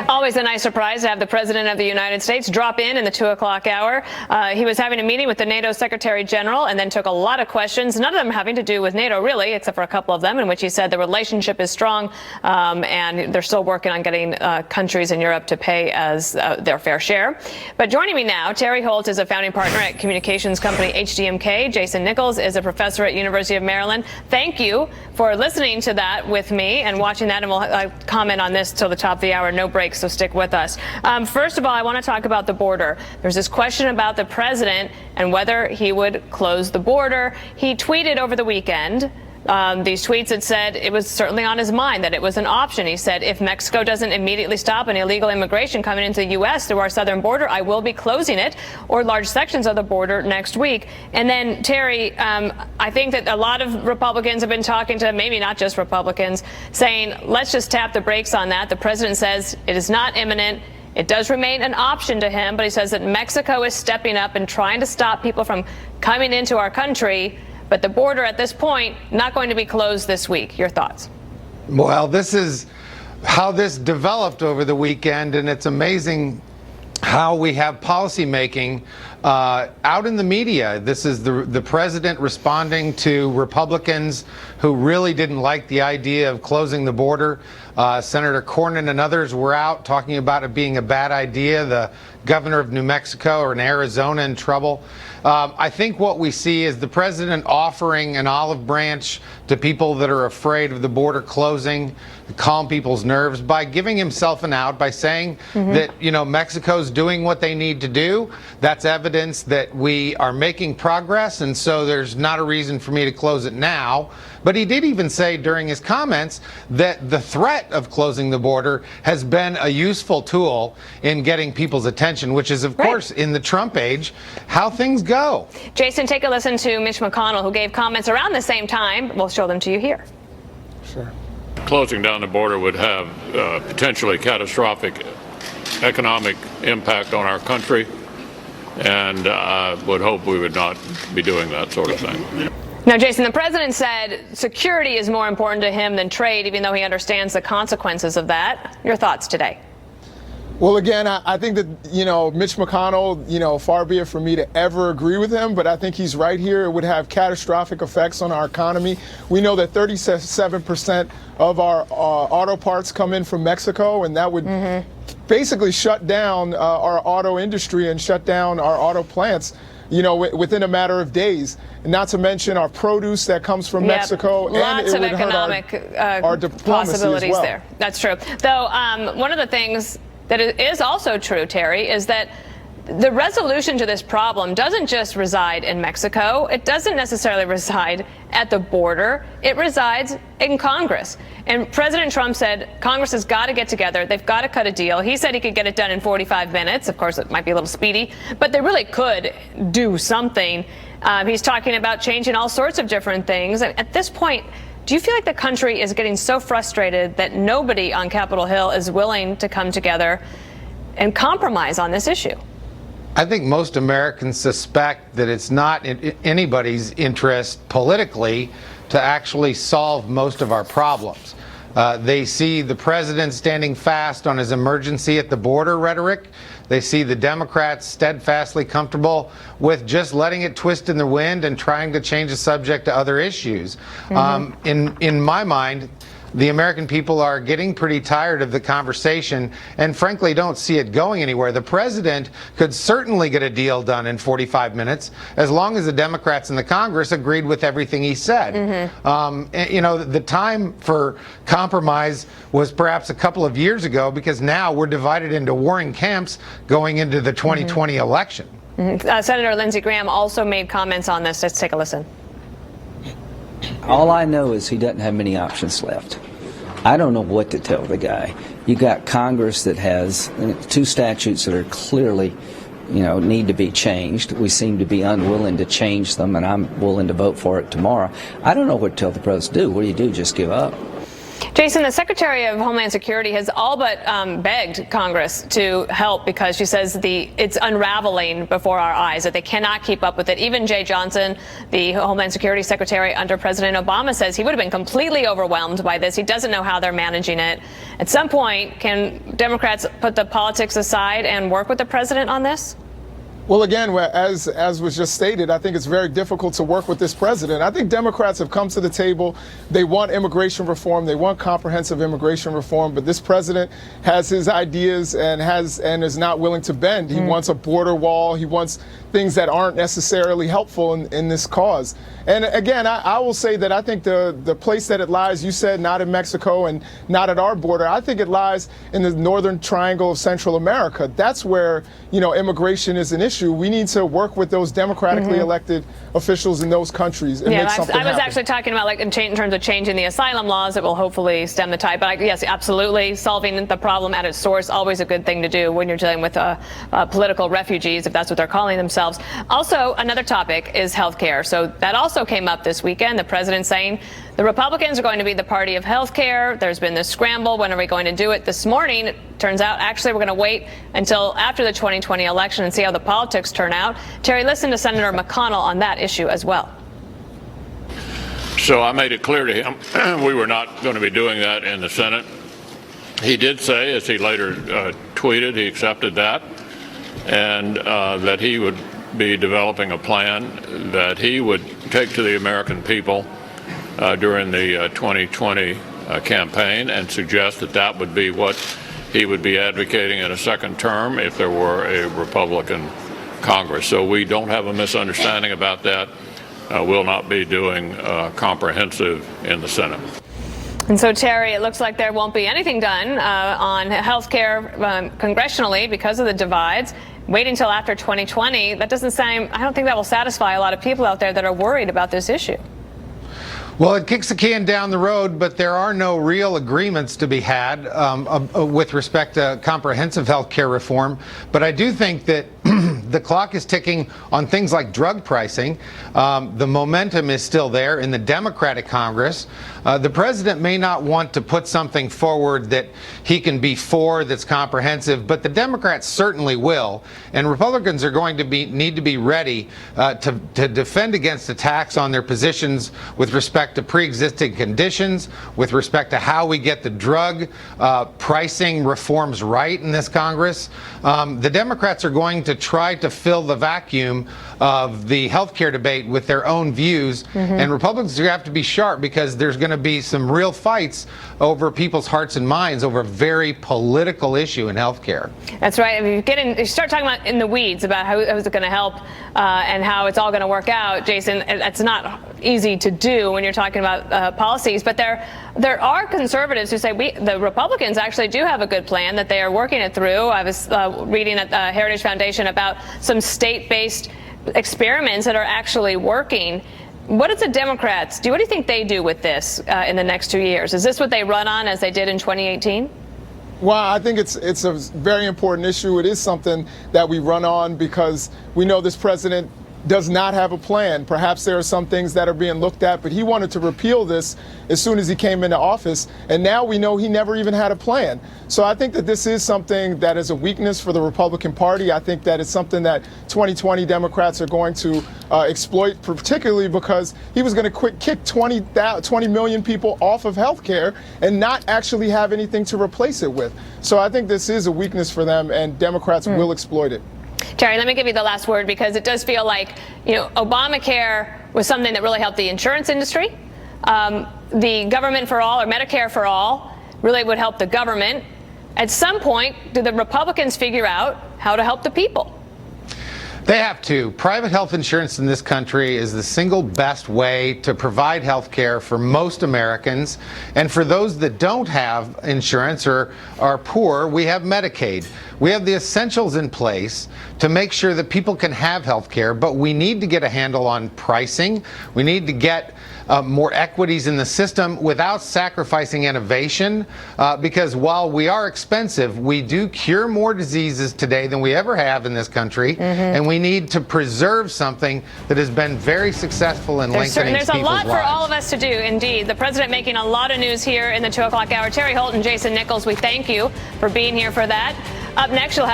Always a nice surprise to have the President of the United States drop in the 2 o'clock hour. He was having a meeting with the NATO Secretary General and then took a lot of questions, none of them having to do with NATO, really, except for a couple of them, in which he said the relationship is strong and they're still working on getting countries in Europe to pay as their fair share. But joining me now, Terry Holt is a founding partner at communications company HDMK. Jason Nichols is a professor at University of Maryland. Thank you for listening to that with me and watching that, and we'll comment on this till the top of the hour. No breaks, so stick with us. First of all, I want to talk about the border. There's this question about the president and whether he would close the border. He tweeted over the weekend these tweets that said it was certainly on his mind, that it was an option. He said, if Mexico doesn't immediately stop an illegal immigration coming into the U.S. through our southern border, I will be closing it or large sections of the border next week. And then, Terry, I think that a lot of Republicans have been talking to, maybe not just Republicans, saying, let's just tap the brakes on that. The president says it is not imminent. It does remain an option to him, but he says that Mexico is stepping up and trying to stop people from coming into our country. But the border at this point, not going to be closed this week. Your thoughts? Well, this is how this developed over the weekend, and it's amazing how we have policymaking out in the media. This is the president responding to Republicans who really didn't like the idea of closing the border. Senator Cornyn and others were out talking about it being a bad idea. The governor of New Mexico or in Arizona in trouble. I think what we see is the president offering an olive branch to people that are afraid of the border closing, to calm people's nerves by giving himself an out, by saying that, you know, Mexico's doing what they need to do. That's evidence that we are making progress, and so there's not a reason for me to close it now. But he did even say during his comments that the threat of closing the border has been a useful tool in getting people's attention, which is, of course, in the Trump age, how things go. Jason, take a listen to Mitch McConnell, who gave comments around the same time. We'll show them to you here. Sure. Closing down the border would have potentially catastrophic economic impact on our country, and I would hope we would not be doing that sort of thing. Now, Jason, the president said security is more important to him than trade, even though he understands the consequences of that. Your thoughts today? Well, again, I think that, you know, Mitch McConnell, you know, far be it for me to ever agree with him, but I think he's right here. It would have catastrophic effects on our economy. We know that 37% of our auto parts come in from Mexico, and that would basically shut down our auto industry and shut down our auto plants, you know, within a matter of days. Not to mention our produce that comes from Mexico. Lots and of economic possibilities there. That's true. Though one of the things that is also true, Terry, is that the resolution to this problem doesn't just reside in Mexico. It doesn't necessarily reside at the border. It resides in Congress. And President Trump said Congress has got to get together. They've got to cut a deal. He said he could get it done in 45 minutes. Of course, it might be a little speedy, but they really could do something. He's talking about changing all sorts of different things. At this point, do you feel like the country is getting so frustrated that nobody on Capitol Hill is willing to come together and compromise on this issue? I think most Americans suspect that it's not in anybody's interest politically to actually solve most of our problems. They see the president standing fast on his emergency at the border rhetoric. They see the Democrats steadfastly comfortable with just letting it twist in the wind and trying to change the subject to other issues. In my mind, the American people are getting pretty tired of the conversation and frankly don't see it going anywhere. The president could certainly get a deal done in 45 minutes as long as the Democrats in the Congress agreed with everything he said. You know, the time for compromise was perhaps a couple of years ago, because now we're divided into warring camps going into the 2020 election. Senator Lindsey Graham also made comments on this. Let's take a listen. All I know is he doesn't have many options left. I don't know what to tell the guy. You got Congress that has two statutes that are clearly, you know, need to be changed. We seem to be unwilling to change them, and I'm willing to vote for it tomorrow. I don't know what to tell the president to do. What do you do? Just give up? Jason, the Secretary of Homeland Security has all but begged Congress to help because she says it's unraveling before our eyes, that they cannot keep up with it. Even Jay Johnson, the Homeland Security Secretary under President Obama, says he would have been completely overwhelmed by this. He doesn't know how they're managing it. At some point, can Democrats put the politics aside and work with the president on this? Well, again, as was just stated, I think it's very difficult to work with this president. I think Democrats have come to the table. They want immigration reform. They want comprehensive immigration reform. But this president has his ideas and is not willing to bend. He wants a border wall. He wants things that aren't necessarily helpful in this cause. And again, I will say that I think the place that it lies, you said not in Mexico and not at our border. I think it lies in the northern triangle of Central America. That's where, immigration is an issue. We need to work with those democratically elected officials in those countries and make something happen. I was actually talking about in terms of changing the asylum laws that will hopefully stem the tide. But yes, absolutely, solving the problem at its source, always a good thing to do when you're dealing with political refugees, if that's what they're calling themselves. Also, another topic is health care. So that also came up this weekend. The president saying the Republicans are going to be the party of health care. There's been this scramble. When are we going to do it? This morning, it turns out, actually, we're going to wait until after the 2020 election and see how the politics turn out. Terry, listen to Senator McConnell on that issue as well. So I made it clear to him we were not going to be doing that in the Senate. He did say, as he later tweeted, he accepted that, and that he would be developing a plan that he would take to the American people during the 2020 campaign and suggest that would be what he would be advocating in a second term if there were a Republican Congress. So we don't have a misunderstanding about that. We'll not be doing comprehensive in the Senate. And so, Terry, it looks like there won't be anything done on health care congressionally because of the divides. Wait until after 2020. That doesn't seem, I don't think that will satisfy a lot of people out there that are worried about this issue. Well, it kicks the can down the road, but there are no real agreements to be had with respect to comprehensive health care reform. But I do think that the clock is ticking on things like drug pricing. The momentum is still there in the Democratic Congress. The president may not want to put something forward that he can be for that's comprehensive, but the Democrats certainly will. And Republicans are going to need to be ready to defend against attacks on their positions with respect to pre-existing conditions, with respect to how we get the drug pricing reforms right in this Congress. The Democrats are going to try to fill the vacuum of the health care debate with their own views, and Republicans have to be sharp because there's going to be some real fights over people's hearts and minds over a very political issue in health care. That's right. I mean, you start talking about in the weeds about how is it going to help and how it's all going to work out, Jason. It's not easy to do when you're talking about policies, but there are conservatives who say the Republicans actually do have a good plan, that they are working it through. I was reading at the Heritage Foundation about some state-based experiments that are actually working. What does the Democrats do? What do you think they do with this in the next 2 years? Is this what they run on as they did in 2018? Well, I think it's a very important issue. It is something that we run on because we know this president does not have a plan. Perhaps there are some things that are being looked at, but he wanted to repeal this as soon as he came into office, and now we know he never even had a plan. So I think that this is something that is a weakness for the Republican Party. I think that it's something that 2020 Democrats are going to exploit, particularly because he was going to kick 20 million people off of health care and not actually have anything to replace it with. So I think this is a weakness for them, and Democrats will exploit it. Terry, let me give you the last word, because it does feel like, Obamacare was something that really helped the insurance industry. The government for all, or Medicare for all, really would help the government. At some point, do the Republicans figure out how to help the people? They have to. Private health insurance in this country is the single best way to provide health care for most Americans. And for those that don't have insurance or are poor, we have Medicaid. We have the essentials in place to make sure that people can have health care, but we need to get a handle on pricing. We need to get more equities in the system without sacrificing innovation, because while we are expensive, we do cure more diseases today than we ever have in this country, and we need to preserve something that has been very successful in lengthening people's lives. There's a lot for all of us to do, indeed. The president making a lot of news here in the 2 o'clock hour. Terry Holt and Jason Nichols, we thank you for being here for that. Up next, you'll have